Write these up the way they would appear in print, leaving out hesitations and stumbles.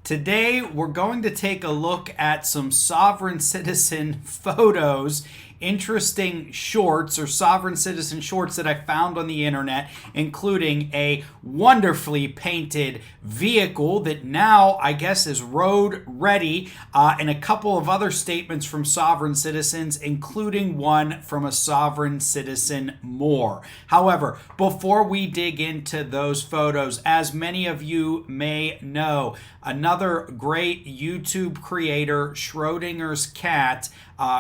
Today, we're going to take a look at some sovereign citizen photos, interesting shorts or sovereign citizen shorts that I found on the internet, including a wonderfully painted vehicle that now I guess is road ready, and a couple of other statements from sovereign citizens, including one from a sovereign citizen more. However, before we dig into those photos, as many of you may know, another great YouTube creator, Schrodinger's cat,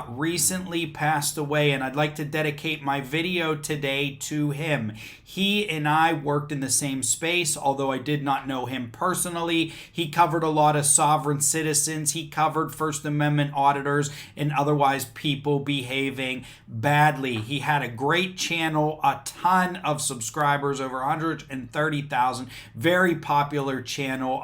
recently passed away, and I'd like to dedicate my video today to him. He and I worked in the same space, although I did not know him personally. He covered a lot of sovereign citizens. He covered First Amendment auditors and otherwise people behaving badly. He had a great channel, a ton of subscribers, over 130,000. Very popular channel.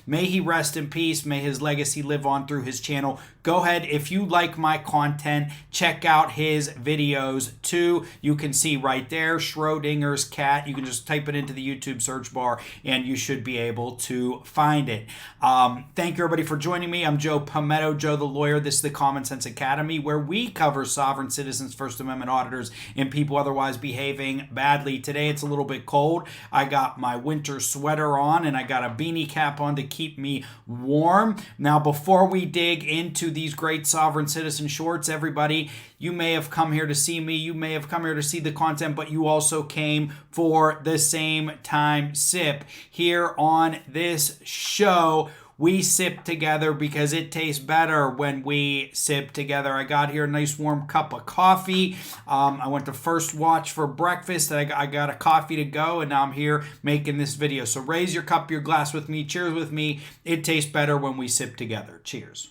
May he rest in peace. May his legacy live on through his channel. Go ahead, if you like my content, check out his videos too. You can see right there, Schrodinger's cat. You can just type it into the YouTube search bar and you should be able to find it. Thank you everybody for joining me. I'm Joe Palmetto, Joe the Lawyer. This is the Common Sense Academy, where we cover sovereign citizens, First Amendment auditors, and people otherwise behaving badly. Today it's a little bit cold. I got my winter sweater on and I got a beanie cap on to keep me warm. Now, before we dig into these great sovereign citizen shorts, everybody, you may have come here to see me, you may have come here to see the content, but you also came for the same time sip. Here on this show, we sip together because it tastes better when we sip together. I got here a nice warm cup of coffee. I went to First Watch for breakfast. I got a coffee to go, and now I'm here making this video. So raise your cup, your glass with me. Cheers with me. It tastes better when we sip together. Cheers.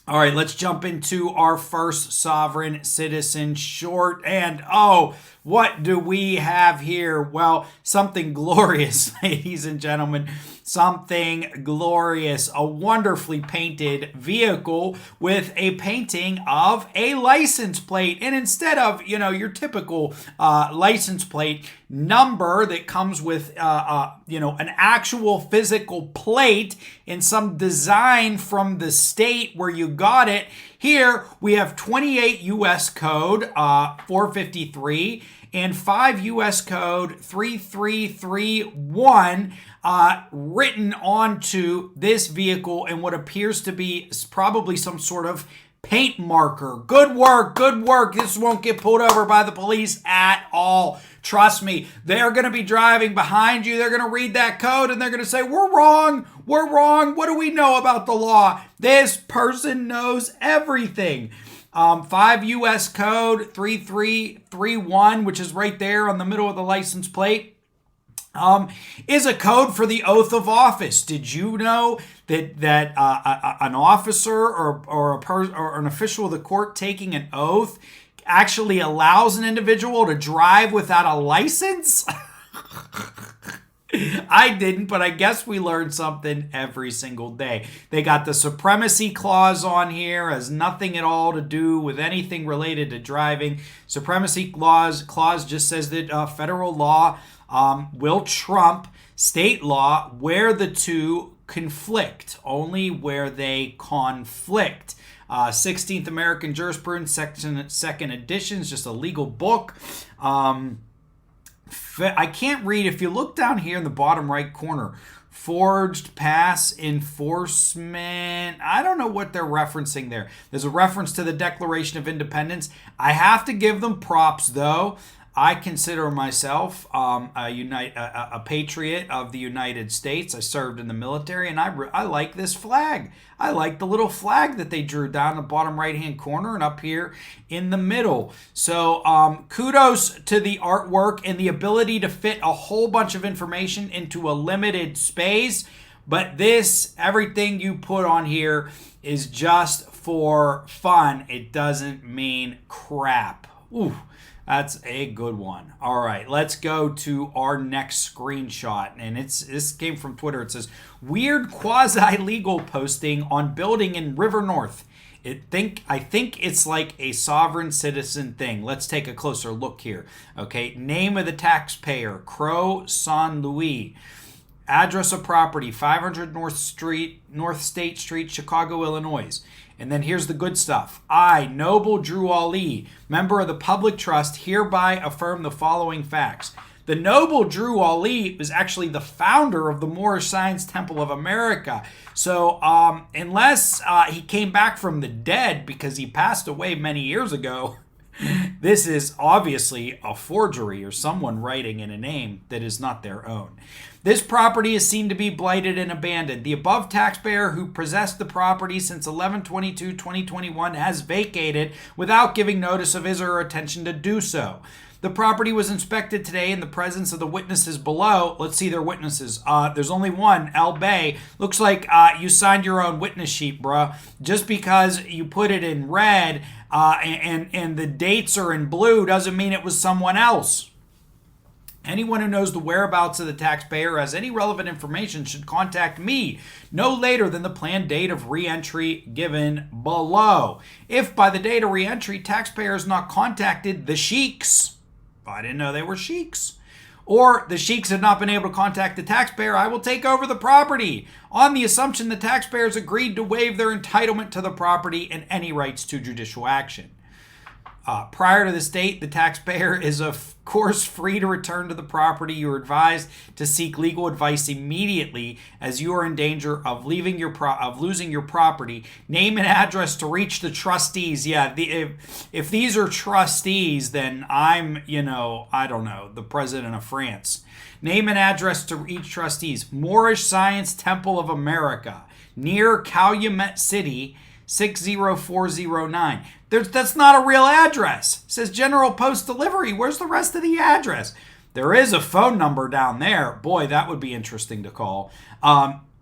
All right, let's jump into our first sovereign citizen short. And oh, what do we have here? Well, something glorious, ladies and gentlemen. Something glorious. A wonderfully painted vehicle with a painting of a license plate. And instead of, your typical license plate number that comes with, an actual physical plate in some design from the state where you got it, here we have 28 U.S. Code 453 and 5 U.S. Code 3331 written onto this vehicle in what appears to be probably some sort of paint marker. Good work, good work. This won't get pulled over by the police at all. Trust me, they're going to be driving behind you. They're going to read that code and they're going to say, we're wrong. We're wrong. What do we know about the law? This person knows everything. 5 U.S. Code 3331, which is right there on the middle of the license plate, is a code for the oath of office. Did you know that an officer or an official of the court taking an oath actually allows an individual to drive without a license? I didn't, but I guess we learn something every single day. They got the supremacy clause on here, has nothing at all to do with anything related to driving. Supremacy clause just says that federal law will trump state law where the two conflict, only where they conflict. 16th American Jurisprudence, second edition, is just a legal book. I can't read. If you look down here in the bottom right corner, forged pass enforcement. I don't know what they're referencing there. There's a reference to the Declaration of Independence. I have to give them props, though. I consider myself a patriot of the United States. I served in the military, and I like this flag. I like the little flag that they drew down the bottom right-hand corner and up here in the middle. So kudos to the artwork and the ability to fit a whole bunch of information into a limited space. But everything you put on here is just for fun. It doesn't mean crap. Ooh. That's a good one. All right, let's go to our next screenshot. And this came from Twitter. It says, weird quasi-legal posting on building in River North. I think it's like a sovereign citizen thing. Let's take a closer look here. Okay, name of the taxpayer, Crow San Luis. Address of property, 500 North State Street, Chicago, Illinois. And then here's the good stuff. I, Noble Drew Ali, member of the public trust, hereby affirm the following facts. The Noble Drew Ali was actually the founder of the Moorish Science Temple of America. So unless he came back from the dead because he passed away many years ago, this is obviously a forgery or someone writing in a name that is not their own. This property is seen to be blighted and abandoned. The above taxpayer who possessed the property since 11/22/2021 has vacated without giving notice of his or her intention to do so. The property was inspected today in the presence of the witnesses below. Let's see their witnesses. There's only one, El Bay. Looks like you signed your own witness sheet, bruh. Just because you put it in red and the dates are in blue doesn't mean it was someone else. Anyone who knows the whereabouts of the taxpayer or has any relevant information should contact me no later than the planned date of reentry given below. If by the date of reentry taxpayer is not contacted, the sheiks, I didn't know they were sheiks, or the sheiks have not been able to contact the taxpayer, I will take over the property on the assumption the taxpayers agreed to waive their entitlement to the property and any rights to judicial action. Prior to this date, the taxpayer is of course free to return to the property. You are advised to seek legal advice immediately as you are in danger of losing your property. Name and address to reach the trustees. Yeah, if these are trustees, then I'm, I don't know, the president of France. Name and address to each trustees. Moorish Science Temple of America, near Calumet City, 60409. That's not a real address. It says General Post Delivery. Where's the rest of the address? There is a phone number down there. Boy, that would be interesting to call.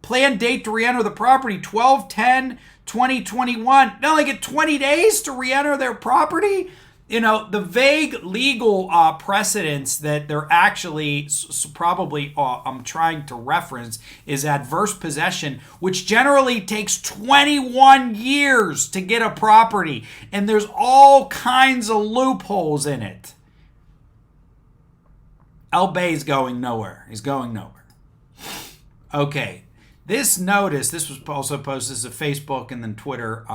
Planned date to re-enter the property, 12/10/2021. Now they get 20 days to re-enter their property? The vague legal precedents that they're actually probably I'm trying to reference is adverse possession, which generally takes 21 years to get a property, and there's all kinds of loopholes in it. El Bay's going nowhere. He's going nowhere. Okay, this notice, this was also posted to Facebook and then Twitter,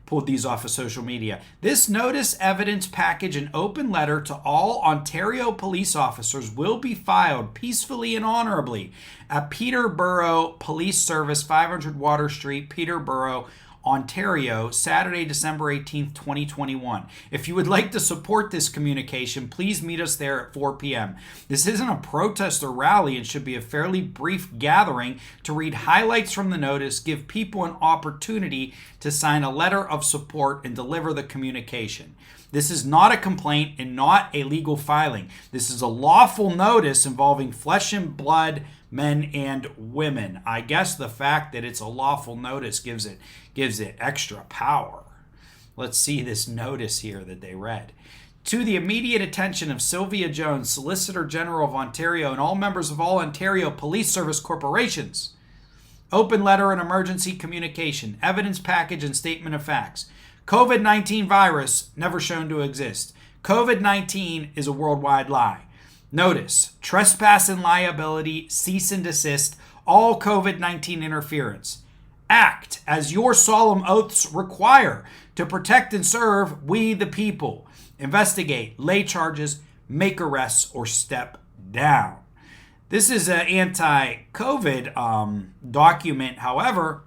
pulled these off of social media. This notice, evidence package, and open letter to all Ontario police officers will be filed peacefully and honorably at Peterborough Police Service, 500 Water Street, Peterborough, Ontario, Saturday, December 18th, 2021. If you would like to support this communication, please meet us there at 4 p.m. This isn't a protest or rally and should be a fairly brief gathering to read highlights from the notice, give people an opportunity to sign a letter of support, and deliver the communication. This is not a complaint and not a legal filing. This is a lawful notice involving flesh and blood, men and women. I guess the fact that it's a lawful notice gives it extra power. Let's see this notice here that they read. To the immediate attention of Sylvia Jones, Solicitor General of Ontario, and all members of all Ontario Police Service corporations. Open letter and emergency communication, evidence package and statement of facts. COVID-19 virus never shown to exist. COVID-19 is a worldwide lie. Notice, trespass and liability, cease and desist, all COVID-19 interference. Act as your solemn oaths require to protect and serve we the people. Investigate, lay charges, make arrests, or step down. This is an anti-COVID document. However,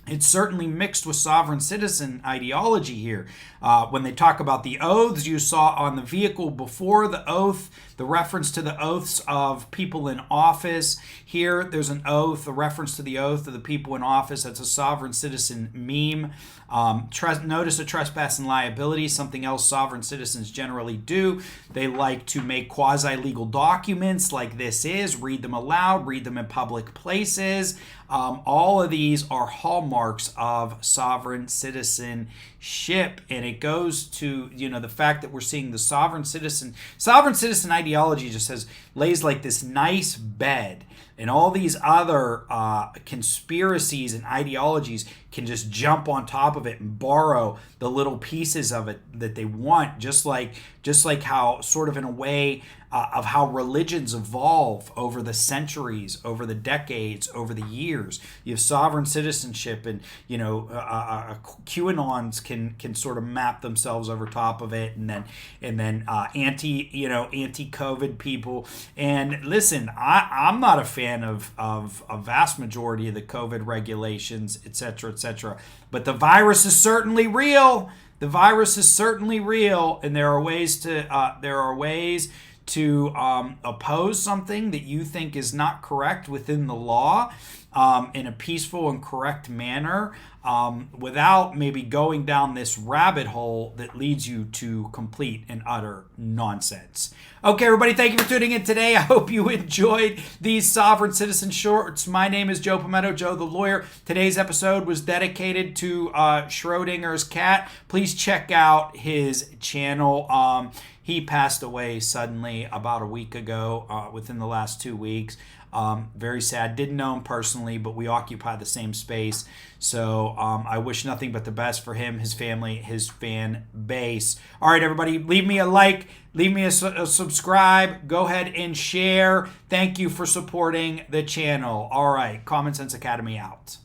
it's certainly mixed with sovereign citizen ideology here. When they talk about the oaths, you saw on the vehicle before the oath, the reference to the oaths of people in office. Here, there's an oath, a reference to the oath of the people in office. That's a sovereign citizen meme. Notice of trespass and liability, something else sovereign citizens generally do. They like to make quasi-legal documents like this is, read them aloud, read them in public places. All of these are hallmarks of sovereign citizenship, and it goes to the fact that we're seeing the sovereign citizen ideology just says lays like this nice bed, and all these other conspiracies and ideologies can just jump on top of it and borrow the little pieces of it that they want, just like how, sort of in a way, of how religions evolve over the centuries, over the decades, over the years. You have sovereign citizenship, and QAnons can sort of map themselves over top of it, and then anti-COVID people. And listen, I'm not a fan of a vast majority of the COVID regulations, etc. But the virus is certainly real. The virus is certainly real, and there are ways to oppose something that you think is not correct within the law, in a peaceful and correct manner, without maybe going down this rabbit hole that leads you to complete and utter nonsense. Okay, everybody, thank you for tuning in today. I hope you enjoyed these Sovereign Citizen shorts. My name is Joe Palmetto, Joe the Lawyer. Today's episode was dedicated to Schrodinger's cat. Please check out his channel. He passed away suddenly about a week ago, within the last 2 weeks. Very sad. Didn't know him personally, but we occupy the same space. So I wish nothing but the best for him, his family, his fan base. All right, everybody, leave me a like, leave me a subscribe. Go ahead and share. Thank you for supporting the channel. All right, Common Sense Academy out.